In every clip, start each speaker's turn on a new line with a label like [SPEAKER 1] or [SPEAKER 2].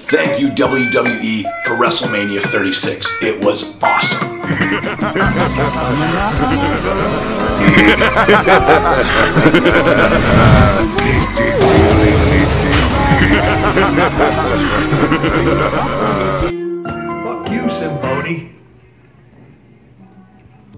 [SPEAKER 1] Thank you, WWE, for WrestleMania 36. It was awesome.
[SPEAKER 2] Fuck you, Sinnbody.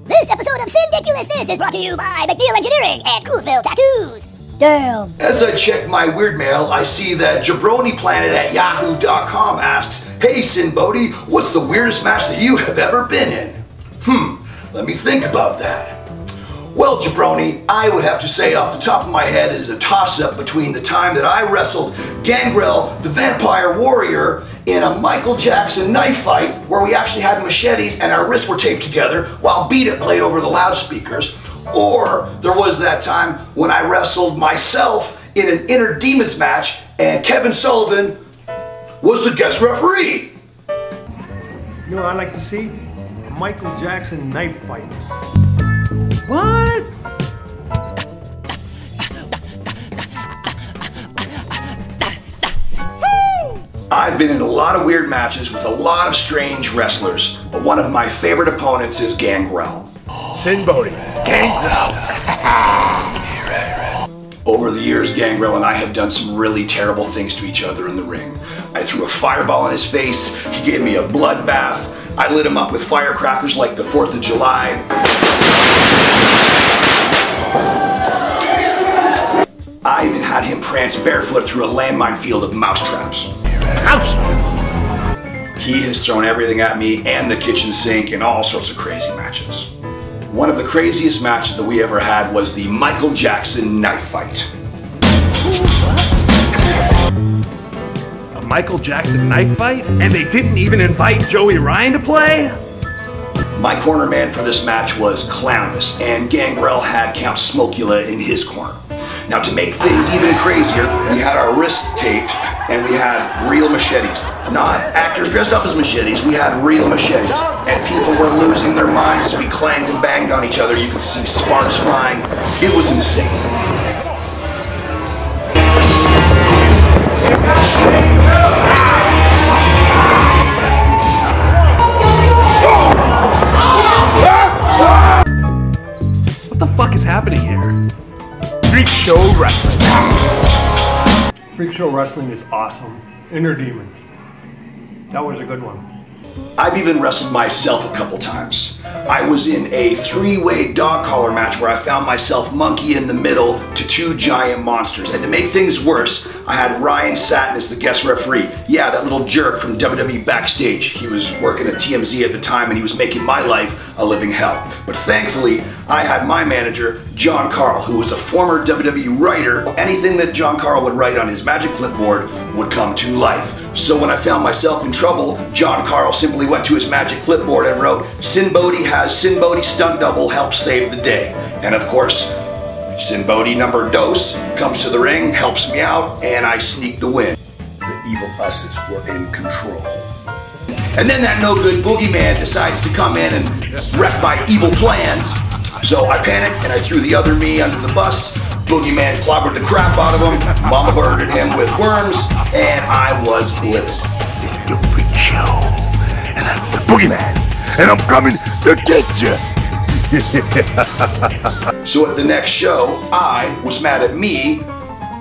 [SPEAKER 3] This episode of Sinndiculousness is brought to you by McNeil Engineering and Koolsville Tattoos. Damn.
[SPEAKER 1] As I check my weird mail, I see that JabroniPlanet at yahoo.com asks, "Hey Sinnbody, what's the weirdest match that you have ever been in?" Let me think about that. Well, Jabroni, I would have to say off the top of my head is a toss-up between the time that I wrestled Gangrel, the Vampire Warrior, in a Michael Jackson knife fight where we actually had machetes and our wrists were taped together while Beat It played over the loudspeakers. Or there was that time when I wrestled myself in an Inner Demons match and Kevin Sullivan was the guest referee.
[SPEAKER 2] You know what I'd like to see? A Michael Jackson knife fight.
[SPEAKER 4] What?
[SPEAKER 1] I've been in a lot of weird matches with a lot of strange wrestlers, but one of my favorite opponents is Gangrel.
[SPEAKER 2] Sinnbody. Gangrel.
[SPEAKER 1] Over the years, Gangrel and I have done some really terrible things to each other in the ring. I threw a fireball in his face, he gave me a bloodbath, I lit him up with firecrackers like the 4th of July. I even had him prance barefoot through a landmine field of mousetraps. He has thrown everything at me and the kitchen sink in all sorts of crazy matches. One of the craziest matches that we ever had was the Michael Jackson knife fight.
[SPEAKER 4] A Michael Jackson knife fight? And they didn't even invite Joey Ryan to play?
[SPEAKER 1] My corner man for this match was Clownus, and Gangrel had Count Smokula in his corner. Now, to make things even crazier, we had our wrists taped and we had real machetes. Not actors dressed up as machetes, we had real machetes. And people were losing their minds as we clanged and banged on each other. You could see sparks flying. It was insane.
[SPEAKER 4] What the fuck is happening here? Freak Show Wrestling.
[SPEAKER 2] Freak Show Wrestling is awesome. Inner Demons. That was a good one.
[SPEAKER 1] I've even wrestled myself a couple times. I was in a 3-way dog collar match where I found myself monkey in the middle to 2 giant monsters. And to make things worse, I had Ryan Satin as the guest referee. Yeah, that little jerk from WWE Backstage. He was working at TMZ at the time and he was making my life a living hell. But thankfully, I had my manager, John Carl, who was a former WWE writer. Anything that John Carl would write on his magic clipboard would come to life. So when I found myself in trouble, John Carl simply went to his magic clipboard and wrote, "Sinnbody has Sinnbody stunt double, help save the day." And of course, Sinnbody number dos comes to the ring, helps me out, and I sneak the win. The evil us's were in control. And then that no-good Boogeyman decides to come in and wreck my evil plans. So I panicked and I threw the other me under the bus. Boogeyman clobbered the crap out of him, mama murdered him with worms, and I was livid.
[SPEAKER 5] It's the Freak Show, and I'm the Boogeyman, and I'm coming to get you.
[SPEAKER 1] So at the next show, I was mad at me,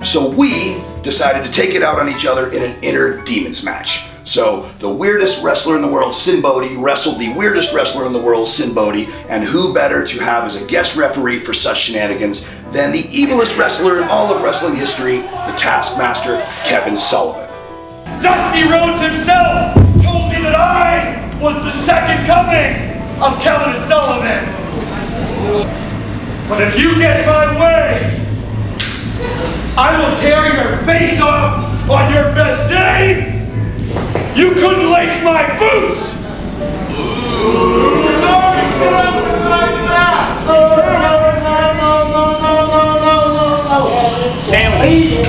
[SPEAKER 1] so we decided to take it out on each other in an Inner Demons match. So the weirdest wrestler in the world, Sinnbody, wrestled the weirdest wrestler in the world, Sinnbody, and who better to have as a guest referee for such shenanigans than the evilest wrestler in all of wrestling history, the Taskmaster, Kevin Sullivan.
[SPEAKER 6] Dusty Rhodes himself told me that I was the second coming of Kevin and Sullivan. But if you get my way, I will tear your face off on your best day. You couldn't lace my boots!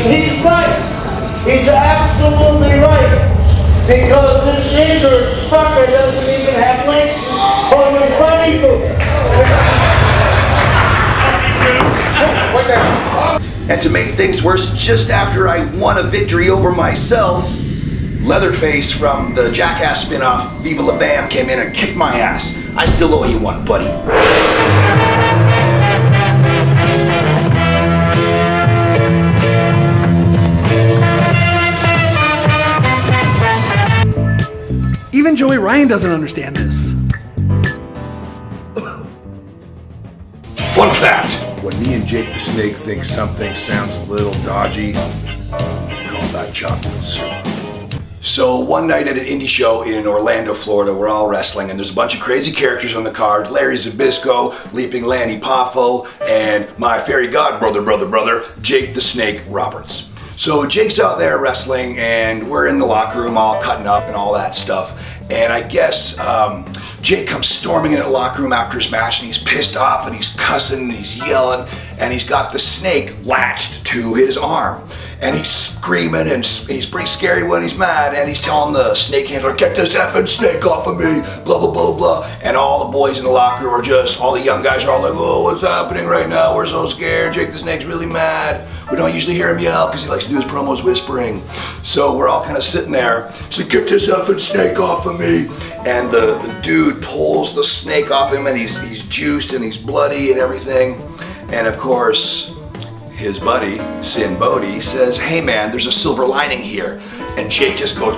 [SPEAKER 7] He's right. He's absolutely right. Because this ignorant fucker doesn't even have laces on his running boots.
[SPEAKER 1] And to make things worse, just after I won a victory over myself, Leatherface from the Jackass spin-off Viva La Bam came in and kicked my ass. I still owe you one, buddy.
[SPEAKER 4] Even Joey Ryan doesn't understand this.
[SPEAKER 1] Fun fact.
[SPEAKER 5] When me and Jake the Snake think something sounds a little dodgy, call that chocolate syrup.
[SPEAKER 1] So one night at an indie show in Orlando, Florida, we're all wrestling and there's a bunch of crazy characters on the card. Larry Zbyszko, Leaping Lanny Poffo, and my fairy god brother, Jake the Snake Roberts. So Jake's out there wrestling and we're in the locker room all cutting up and all that stuff. And I guess Jake comes storming into the locker room after his match and he's pissed off and he's cussing and he's yelling and he's got the snake latched to his arm. And he's screaming and he's pretty scary when he's mad and he's telling the snake handler, get this effing snake off of me, blah, blah, blah, blah. And all the boys in the locker room are just, all the young guys are all like, oh, what's happening right now? We're so scared. Jake the Snake's really mad. We don't usually hear him yell because he likes to do his promos whispering. So we're all kind of sitting there. He's like, get this effing snake off of me. And the dude pulls the snake off him and he's juiced and he's bloody and everything. And of course, his buddy, Sinn says, hey man, there's a silver lining here. And Jake just goes,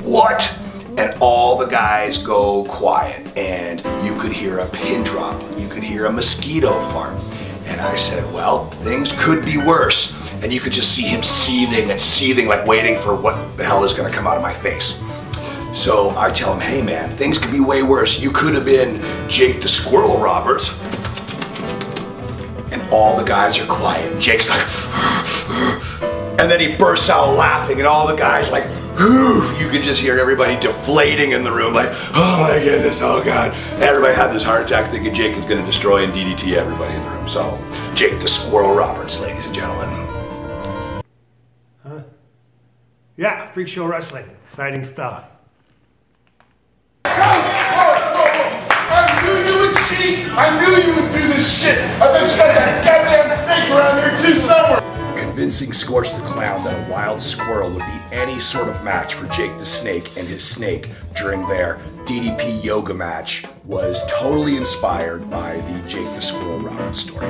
[SPEAKER 1] what? And all the guys go quiet and you could hear a pin drop. You could hear a mosquito fart. And I said, well, things could be worse. And you could just see him seething and seething, like waiting for what the hell is gonna come out of my face. So I tell him, hey man, things could be way worse. You could have been Jake the Squirrel Roberts. And all the guys are quiet. And Jake's like, and then he bursts out laughing and all the guys like, you could just hear everybody deflating in the room like, oh my goodness, oh God. And everybody had this heart attack thinking Jake is gonna destroy and DDT everybody in the room. So, Jake the Squirrel Roberts, ladies and gentlemen.
[SPEAKER 2] Huh? Yeah, Freak Show Wrestling. Exciting stuff.
[SPEAKER 5] I knew you would cheat! I knew you would do this shit! I bet you got that goddamn snake around here too somewhere!
[SPEAKER 1] Convincing Scorch the Clown that a wild squirrel would be any sort of match for Jake the Snake and his snake during their DDP yoga match was totally inspired by the Jake the Squirrel Roberts story.